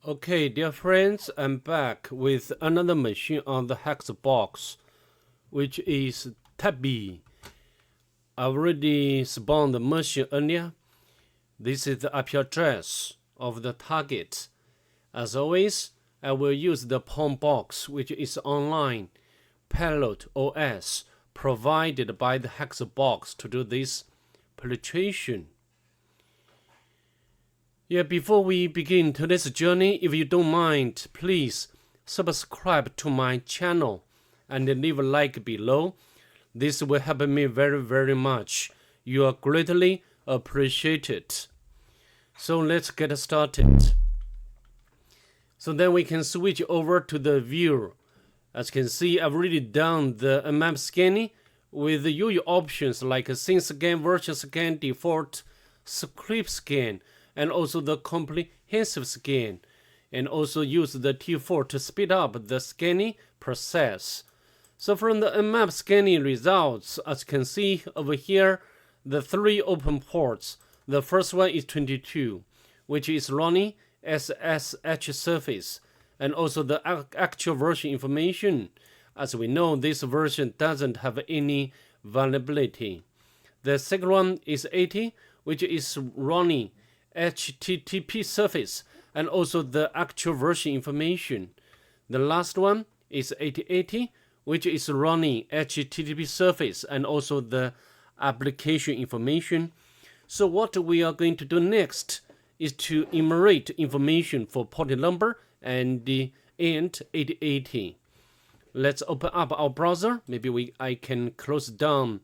Okay, dear friends, I'm back with another machine on the Hackthebox, which is Tabby. I already spawned the machine earlier. This is the IP address of the target. As always, I will use the POM box, which is online payload OS provided by the Hackthebox to do this penetration. Yeah, before we begin today's journey, if you don't mind, please subscribe to my channel and leave a like below. This will help me very much. You are greatly appreciated. So let's get started. So then we can switch over to the view. As you can see, I've already done the map scanning with the usual options like scene scan, version scan, default, script scan, and also the comprehensive scan, and also use the T4 to speed up the scanning process. So from the map scanning results, as you can see over here, the three open ports. The first one is 22, which is running SSH surface, and also the actual version information. As we know, this version doesn't have any vulnerability. The second one is 80, which is running HTTP surface and also the actual version information. The last one is 8080, which is running HTTP surface and also the application information. So what we are going to do next is to enumerate information for port number and the end 8080. Let's open up our browser. Maybe I can close down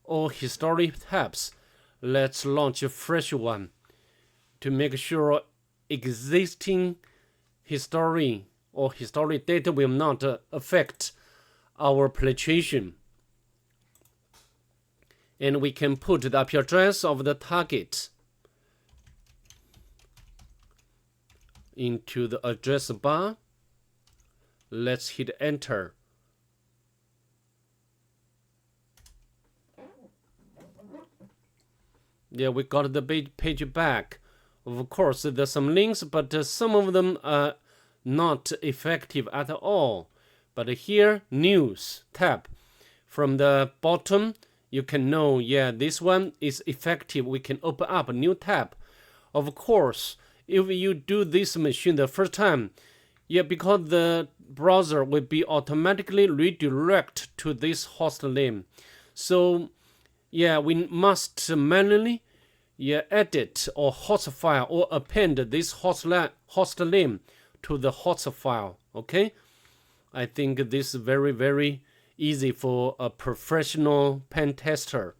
all historic tabs. Let's launch a fresh one to make sure existing history or historic data will not affect our penetration. And we can put the IP address of the target into the address bar. Let's hit enter. Yeah, we got the page back. Of course, there's some links, but some of them are not effective at all. But here, news tab. From the bottom, you can know, yeah, this one is effective. We can open up a new tab. Of course, if you do this machine the first time, yeah, because the browser will be automatically redirect to this host name. So, yeah, we must manually edit or host file or append this host name to the host file. Okay, I think this is very easy for a professional pen tester.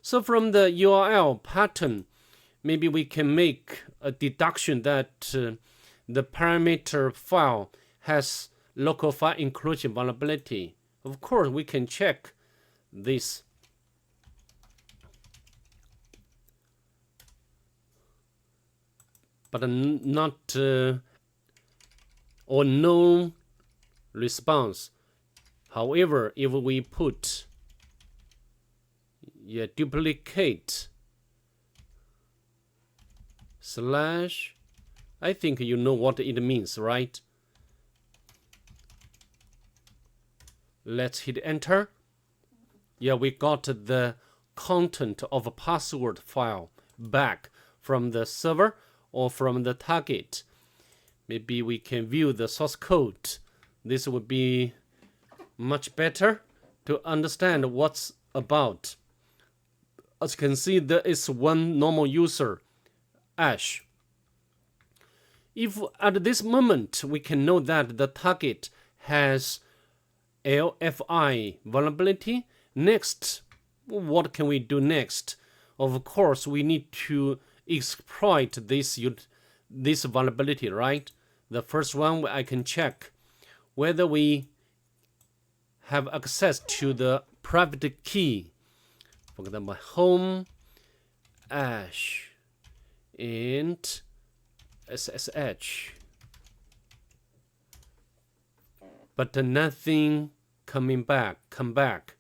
So from the URL pattern, maybe we can make a deduction that the parameter file has local file inclusion vulnerability. Of course, we can check this. But not or no response. However, if we put duplicate slash, I think you know what it means, right? Let's hit enter. Yeah, we got the content of a password file back from the server or from the target. Maybe we can view the source code. This would be much better to understand what's about. As you can see, there is one normal user, Ash. If at this moment we can know that the target has LFI vulnerability, next, what can we do next? Of course, we need to exploit this vulnerability, right? The first one, I can check whether we have access to the private key. For example, home, Ash, and SSH. But nothing come back.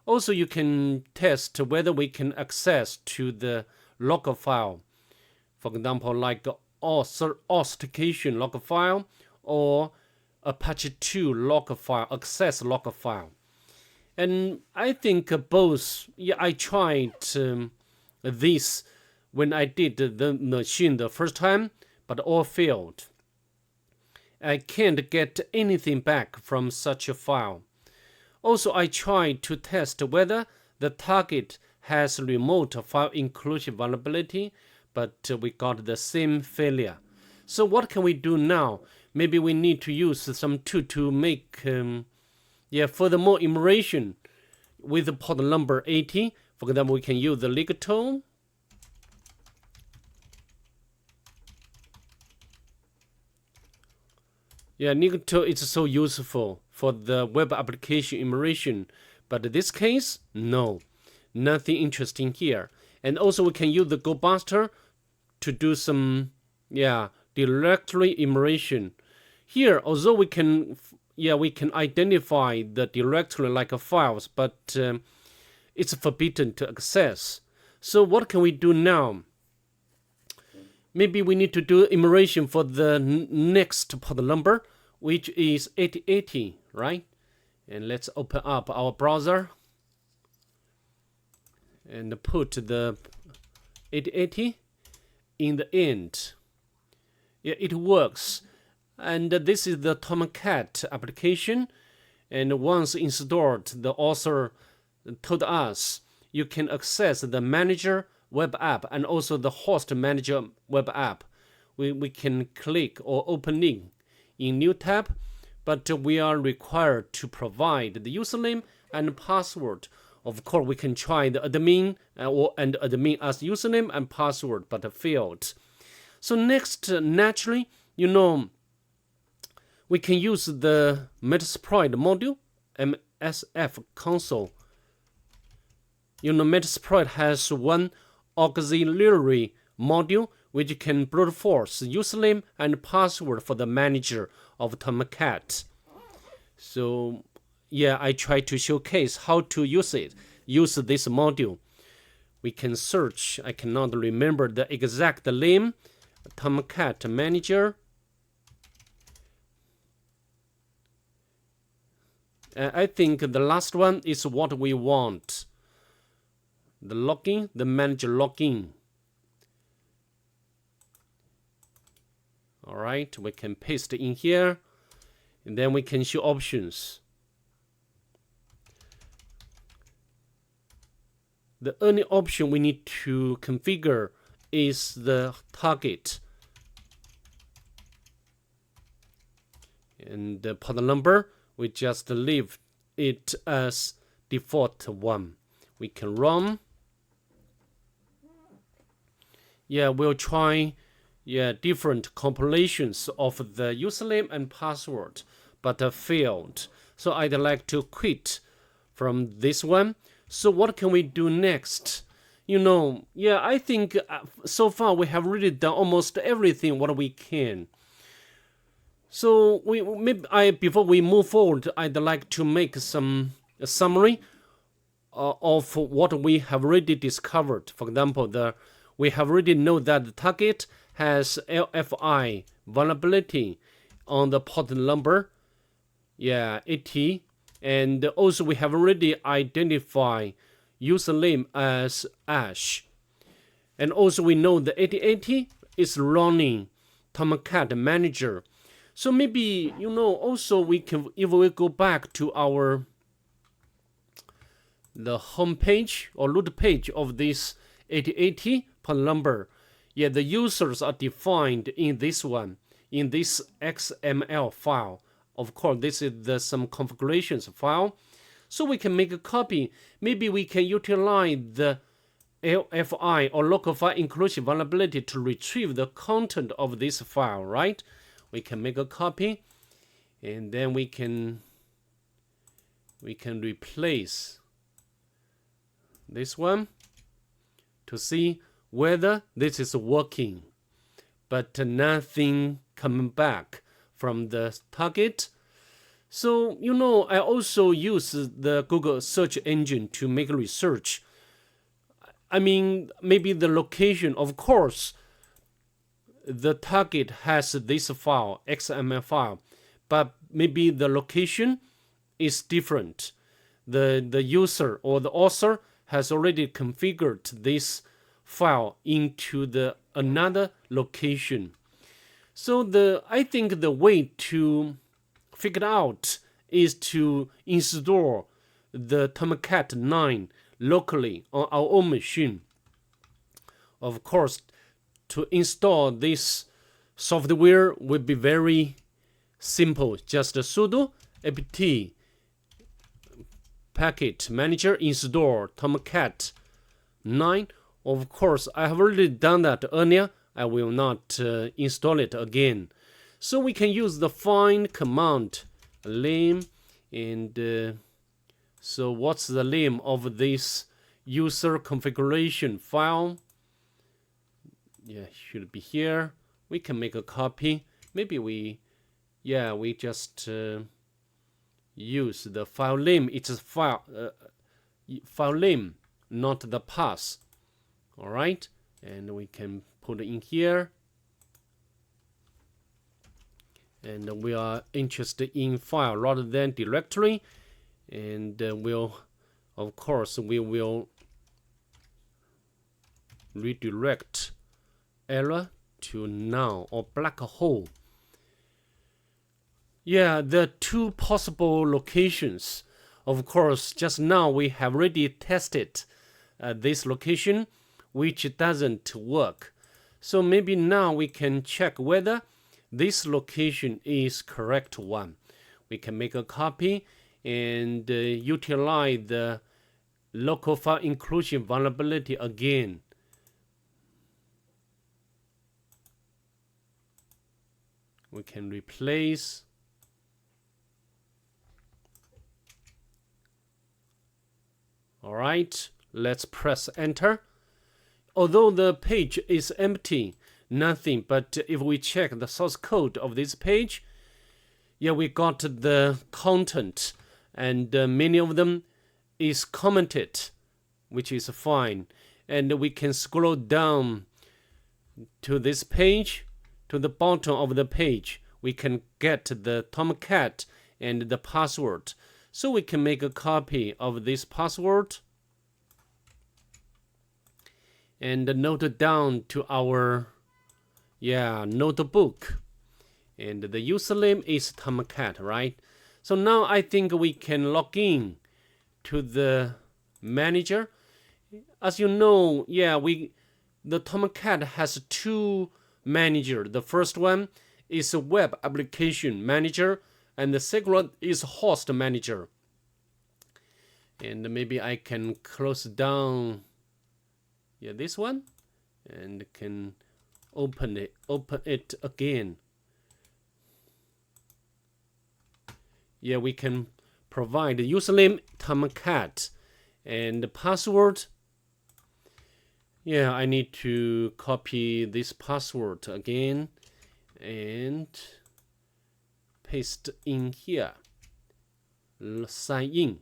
Also, you can test whether we can access to the local file. For example, like authentication log file or Apache 2 log file, access log file. And I think both, yeah, I tried this when I did the machine the first time, but all failed. I can't get anything back from such a file. Also, I tried to test whether the target has remote file inclusion vulnerability, but we got the same failure. So what can we do now? Maybe we need to use some tool to make furthermore enumeration with the port number 80. For example, we can use the Ligato. Yeah, Ligato is so useful for the web application enumeration, but in this case, no, nothing interesting here. And also we can use the GoBuster to do some directory enumeration. Here, although we can identify the directory like files, but it's forbidden to access. So what can we do now? Maybe we need to do enumeration for the next port number, which is 8080, right? And let's open up our browser and put the 8080 in the end. Yeah, it works. And this is the Tomcat application. And once installed, the author told us you can access the manager web app and also the host manager web app. We can click or open link in new tab, but we are required to provide the username and password. Of course, we can try the admin and admin as username and password, but failed. So next, naturally, we can use the Metasploit module, MSF console. Metasploit has one auxiliary module which can brute force username and password for the manager of Tomcat. So yeah, I try to showcase how to use it. Use this module. We can search. I cannot remember the exact name. Tomcat manager. I think the last one is what we want. The login, the manager login. All right, we can paste in here, and then we can show options. The only option we need to configure is the target. And the port number, we just leave it as default one. We can run. Yeah, we'll try different compilations of the username and password, but failed. So I'd like to quit from this one. So what can we do next? I think so far we have really done almost everything what we can. So before we move forward, I'd like to make a summary of what we have already discovered. For example, we have already know that the target has LFI vulnerability on the port number 80, and also we have already identified username as Ash, and also we know the 8080 is running Tomcat manager. So maybe also we can, if we go back to the home page or root page of this 8080 port number, the users are defined in this one, in this XML file. Of course, this is some configurations file. So we can make a copy. Maybe we can utilize the LFI or local file inclusion vulnerability to retrieve the content of this file, right? We can make a copy, and then we can replace this one to see whether this is working, but nothing coming back from the target. So I also use the Google search engine to make research. I mean, maybe the location, of course, the target has this file, XML file, but maybe the location is different. The user or the author has already configured this file into the another location. So I think the way to figure out is to install the Tomcat 9 locally on our own machine. Of course, to install this software will be very simple. Just sudo apt package manager install Tomcat 9. Of course, I have already done that earlier. I will not install it again. So we can use the find command name, and so what's the name of this user configuration file? Yeah, should be here. We can make a copy. Maybe we just use the file name. It's a file name, not the path. All right, and we can put it in here. And we are interested in file rather than directory, and of course we will redirect error to null or black hole. Yeah, the two possible locations. Of course, just now we have already tested this location, which doesn't work. So maybe now we can check whether this location is correct one. We can make a copy and utilize the local file inclusion vulnerability again. We can replace. All right, let's press enter. Although the page is empty, nothing, but if we check the source code of this page, yeah, we got the content, and many of them is commented, which is fine. And we can scroll down to this page, to the bottom of the page. We can get the tomcat and the password. So we can make a copy of this password and note it down to our notebook. And the username is tomcat, right? So now I think we can log in to the manager. As you know, the tomcat has two managers. The first one is a web application manager, and the second one is host manager. And maybe I can close down this one and can open it again. Yeah, we can provide the username tomcat and the password. Yeah, I need to copy this password again and paste in here. Sign in.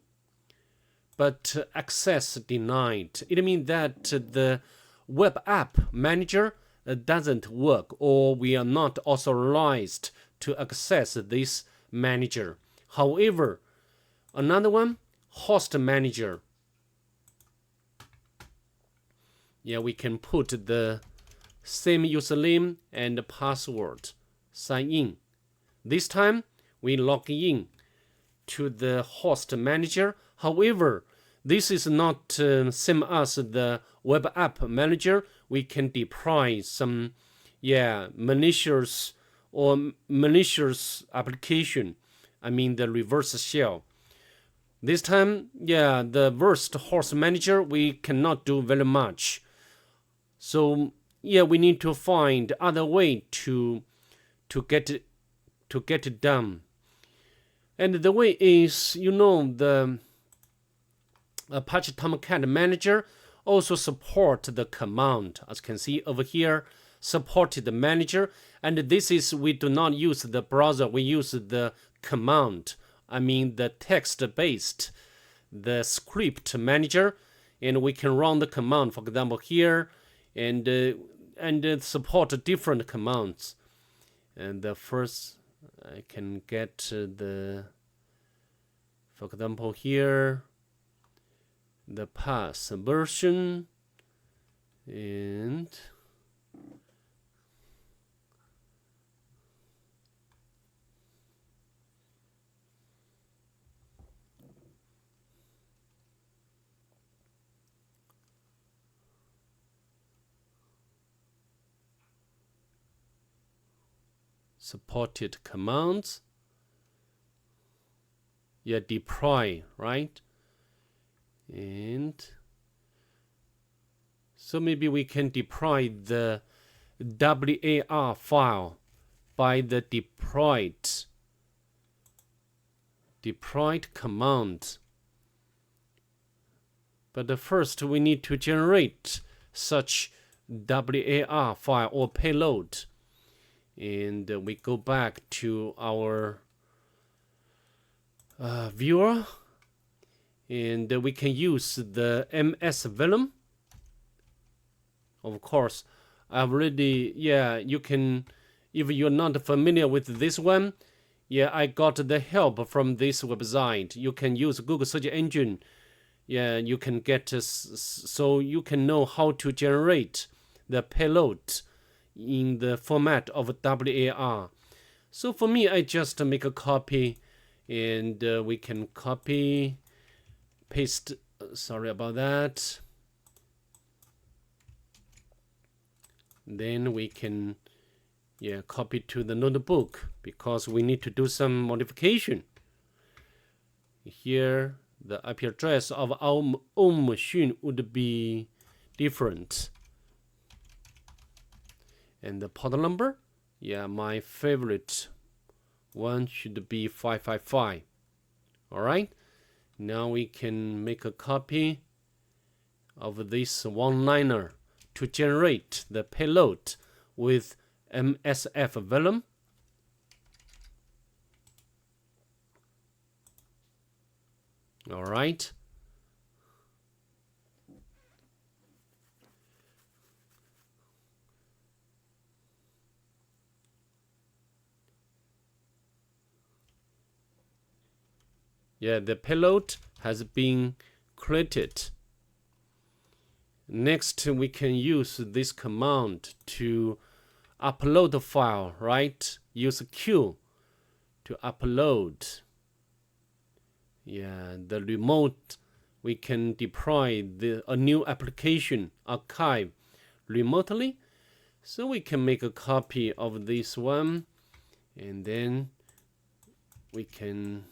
But access denied. It means that the web app manager doesn't work, or we are not authorized to access this manager. However, another one, host manager. Yeah, we can put the same username and password. Sign in. This time, we log in to the host manager. However, this is not same as the web app manager. We can deploy some malicious application. I mean the reverse shell. This time, the worst host manager, we cannot do very much. So we need to find other way to get it done. And the way is, the Apache Tomcat manager also support the command. As you can see over here, supported the manager. And this is, we do not use the browser, we use the command. I mean the text-based, the script manager, and we can run the command, for example, here, and and support different commands. And the first, I can get the, for example, here, the pass version, and supported commands. Yeah, deploy, right? And so maybe we can deploy the WAR file by the deployed command. But first we need to generate such WAR file or payload. And we go back to our viewer, and we can use the msfvenom. Of course, I've already, yeah, you can, if you're not familiar with this one, yeah, I got the help from this website. You can use Google search engine. Yeah, you can get, so you can know how to generate the payload in the format of WAR. So for me, I just make a copy, and we can copy, paste, sorry about that. Then we can, yeah, copy to the notebook, because we need to do some modification. Here, the IP address of our own machine would be different. And the port number, yeah, my favorite one should be 555. All right, now we can make a copy of this one-liner to generate the payload with msfvenom. All right. Yeah, the payload has been created. Next, we can use this command to upload the file, right? Use Q to upload. Yeah, the remote, we can deploy a new application archive remotely. So we can make a copy of this one, and then we can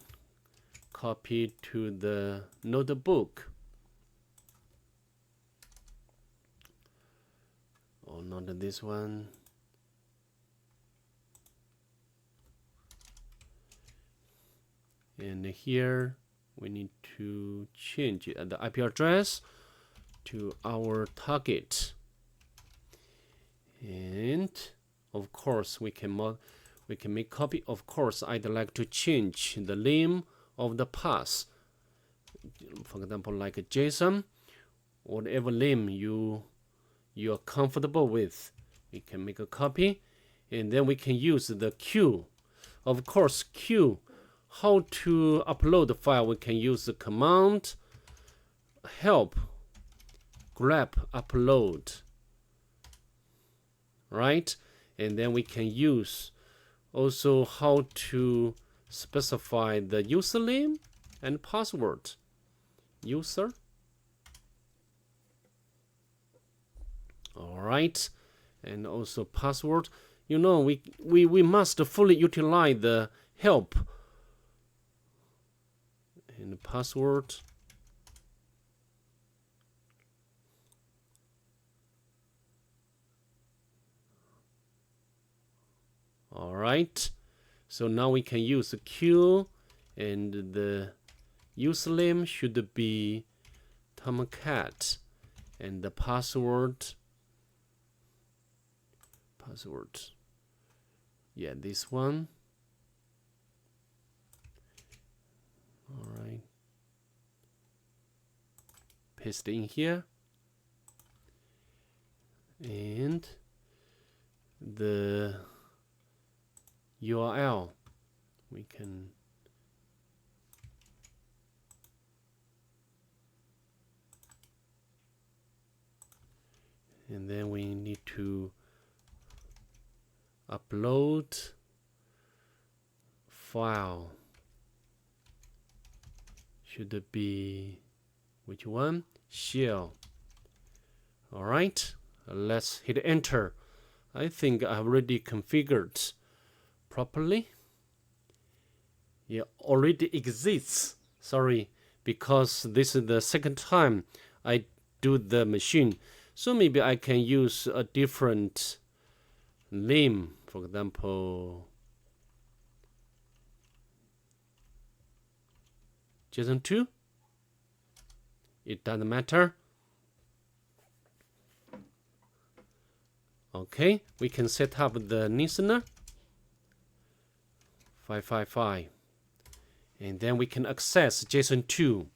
copy to the notebook. Oh, not this one. And here we need to change the IP address to our target. And of course we can make copy. Of course, I'd like to change the name of the path. For example, like a JSON, whatever name you're comfortable with. We can make a copy, and then we can use the Q. Of course, Q. How to upload the file? We can use the command help grep upload, right? And then we can use also how to specify the username and password. User. All right, and also password. You know, we must fully utilize the help and the password. All right, so now we can use the Q, and the username should be tomcat, and the password, yeah, this one. All right, paste in here, and the URL. We can and then we need to upload file. Should it be which one? Shell. All right, let's hit enter. I think I've already configured properly. Yeah, already exists. Sorry, because this is the second time I do the machine. So maybe I can use a different name. For example, JSON2. It doesn't matter. Okay, we can set up the listener 555, and then we can access JSON2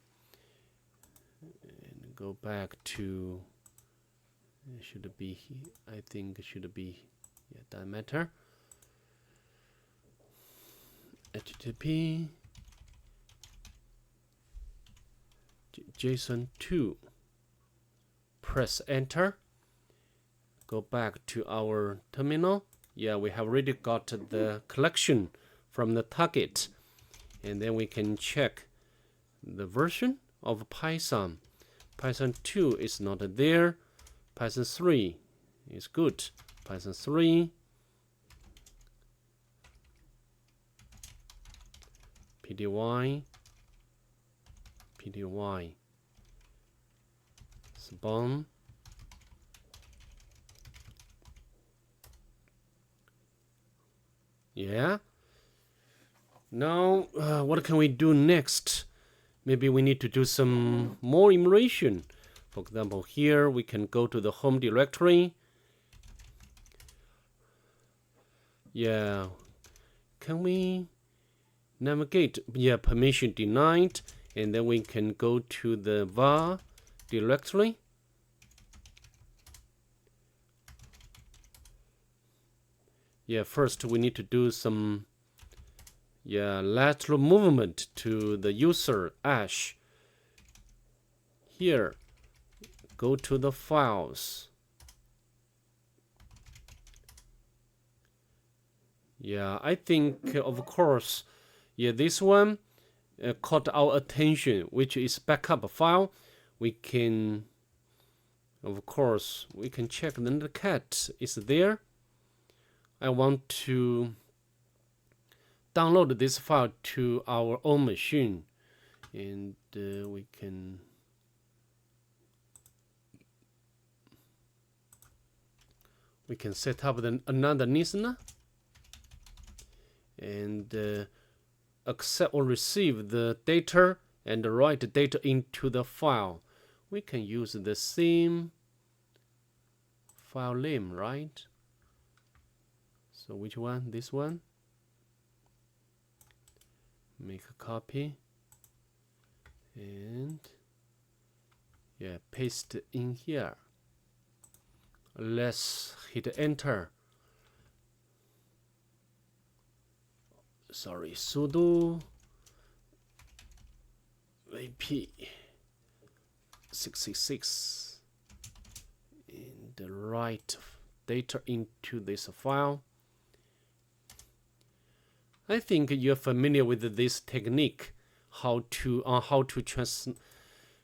and go back to, should it be here? I think it should be, yeah, doesn't matter. HTTP JSON2, press enter. Go back to our terminal. Yeah, we have already got the collection from the target, and then we can check the version of Python. Python 2 is not there. Python 3 is good. Python 3, pdy, spawn. Yeah. Now, what can we do next? Maybe we need to do some more emulation. For example, here we can go to the home directory. Yeah. Can we navigate? Yeah, permission denied. And then we can go to the var directory. Yeah, first we need to do some lateral movement to the user ash. Here, go to the files. Yeah, I think, of course, yeah, this one caught our attention, which is backup file. We can, of course, we can check the cat is there. I want to download this file to our own machine, and we can set up another listener and accept or receive the data and write the data into the file. We can use the same file name, right? So which one? This one. Make a copy and paste in here. Let's hit enter. Sorry, sudo vp 666 and write data into this file. I think you're familiar with this technique, how to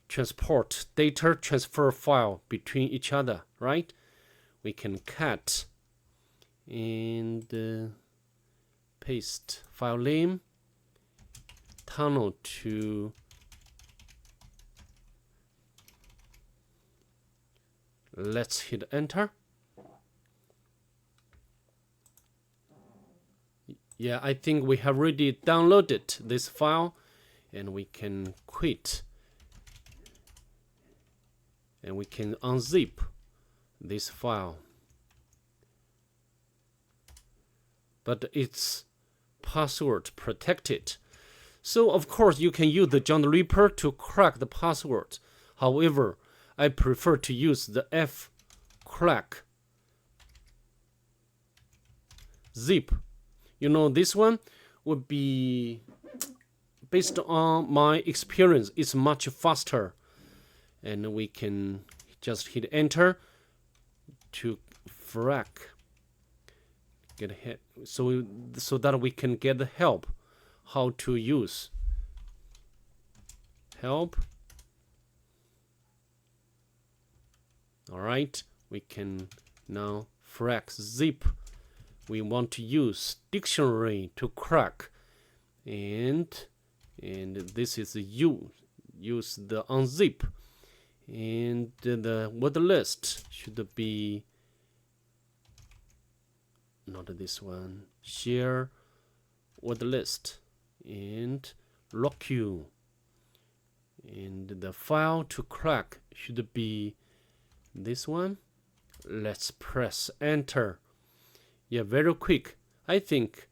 transport data transfer file between each other, right? We can cat and paste file name, tunnel to let's hit enter. Yeah, I think we have already downloaded this file, and we can quit. And we can unzip this file. But it's password protected. So of course you can use the John the Ripper to crack the password. However, I prefer to use the fcrack zip. You know, this one would be, based on my experience, it's much faster. And we can just hit enter to frac. Get hit, so that we can get the help how to use. Help. All right, we can now frac zip. We want to use dictionary to crack, and this is use the unzip, and the word list should be not this one. Share word list and lock you, and the file to crack should be this one. Let's press enter. Yeah, very quick. I think,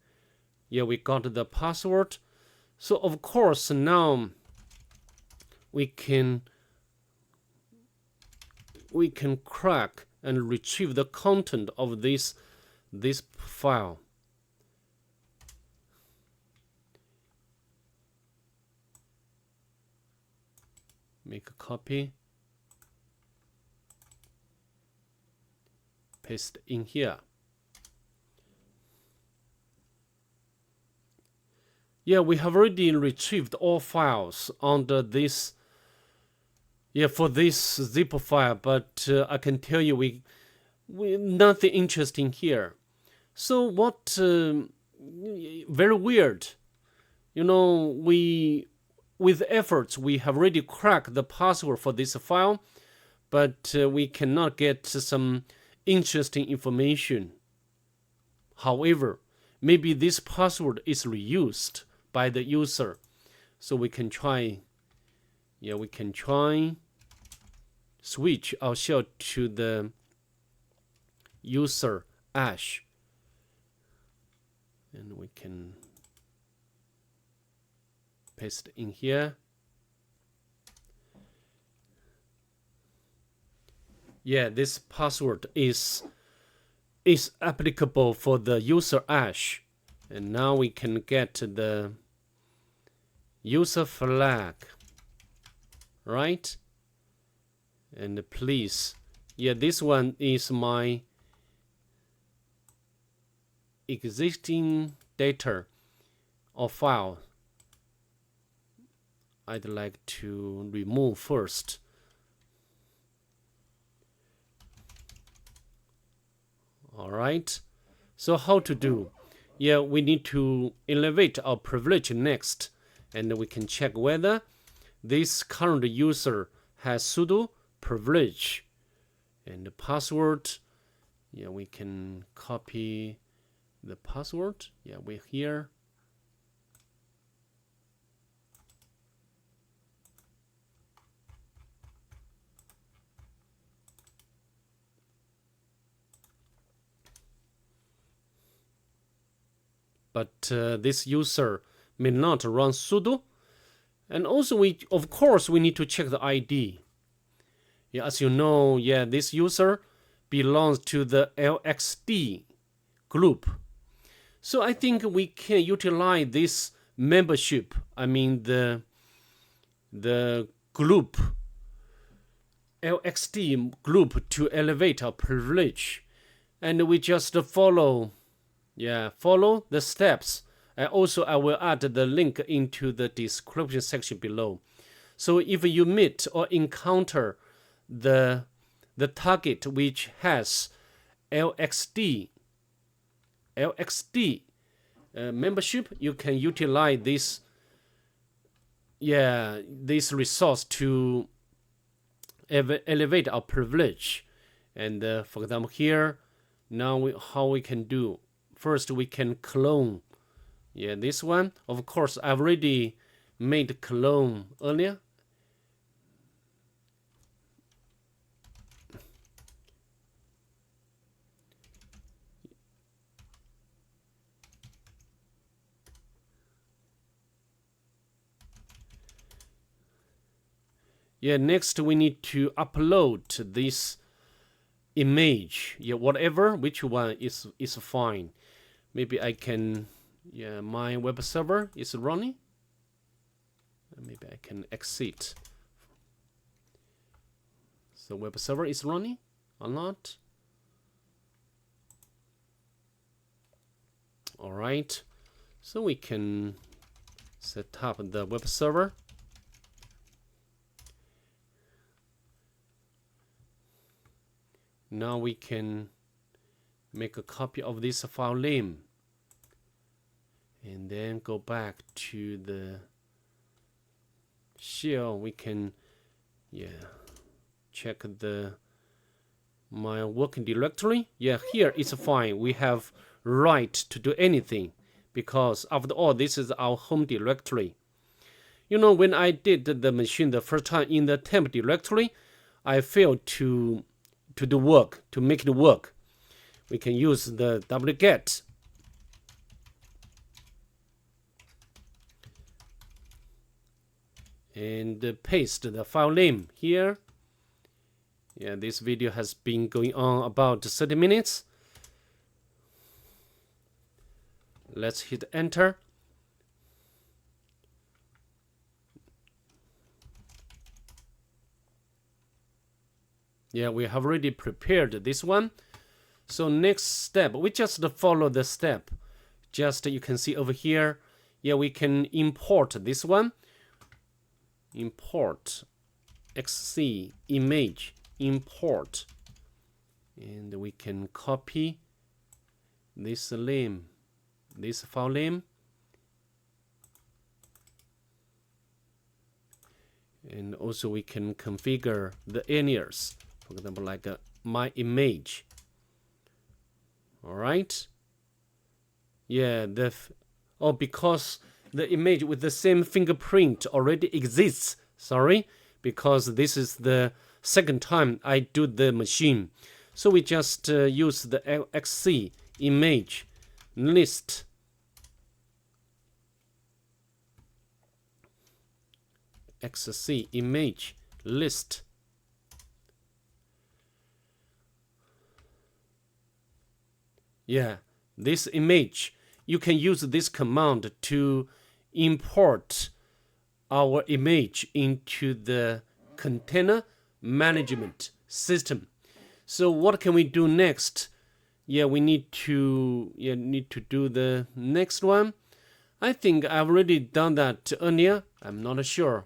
yeah, we got the password. So of course now we can crack and retrieve the content of this file. Make a copy, paste in here. Yeah, we have already retrieved all files under this. Yeah, for this zip file, but I can tell you we nothing interesting here. So what? Very weird. You know, with efforts we have already cracked the password for this file, but we cannot get some interesting information. However, maybe this password is reused by the user, so we can try. Yeah, we can try switch our shell to the user ash, and we can paste in here. Yeah, this password is applicable for the user ash, and now we can get the user flag, right? And please, yeah, this one is my existing data or file. I'd like to remove first. All right, so how to do? Yeah, we need to elevate our privilege next, and we can check whether this current user has sudo privilege and the password. Yeah, we can copy the password. Yeah, we're here. But this user may not run sudo, and also of course we need to check the ID. Yeah, as you know, yeah, this user belongs to the LXD group. So I think we can utilize this membership, I mean the group, LXD group, to elevate our privilege. And we just follow the steps. And also I will add the link into the description section below. So if you meet or encounter the target which has LXD membership, you can utilize this resource to elevate our privilege. And for example here, now how we can do. First we can clone. Yeah, this one. Of course, I've already made clone earlier. Yeah, next we need to upload this image. Yeah, whatever, which one is fine. maybe I can, yeah, my web server is running. Maybe I can exit. So web server is running or not? All right, so we can set up the web server. Now we can make a copy of this file name and then go back to the shell. We can, yeah, check my working directory. Yeah, here it's fine. We have right to do anything because after all this is our home directory. You know, when I did the machine the first time in the temp directory, I failed to do work, to make it work. We can use the wget and paste the file name here. Yeah, this video has been going on about 30 minutes. Let's hit enter. Yeah, we have already prepared this one. So next step, we just follow the step. Just you can see over here. Yeah, we can import this one. Import xc image import, and we can copy this name, this file name, and also we can configure the alias, for example, like my image. All right. Yeah, because the image with the same fingerprint already exists. Sorry, because this is the second time I do the machine. So we just use the xc image list. Xc image list. Yeah, this image, you can use this command to import our image into the container management system. So what can we do next? Yeah, we need to do the next one. I think I've already done that earlier. I'm not sure.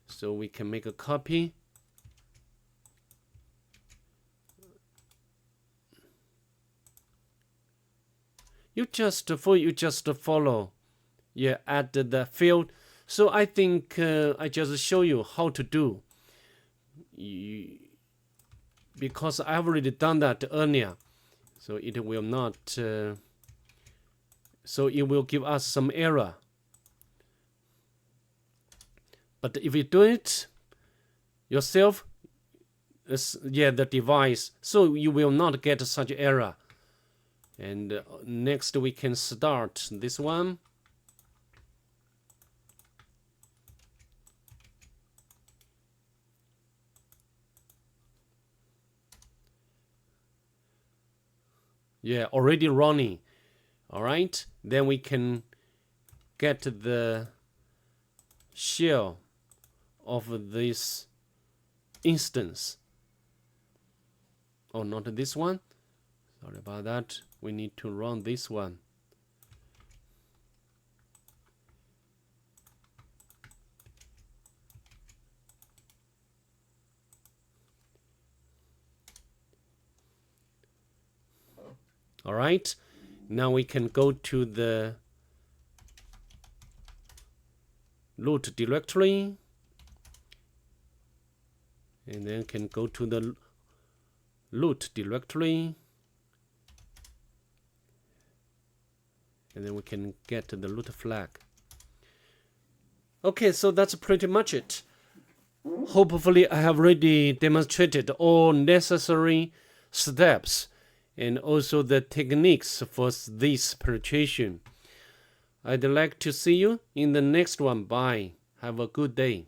So we can make a copy. You just follow. Yeah, add the field. So I think I just show you how to do. Because I've already done that earlier, so it will not. So it will give us some error. But if you do it yourself, yeah, the device, so you will not get such error. And next we can start this one. Yeah, already running. All right, then we can get the shell of this instance. Oh, not this one. Sorry about that. We need to run this one. All right, now we can go to the root directory, and then can go to the root directory, and then we can get the root flag. Okay, so that's pretty much it. Hopefully I have already demonstrated all necessary steps and also the techniques for this penetration. I'd like to see you in the next one. Bye. Have a good day.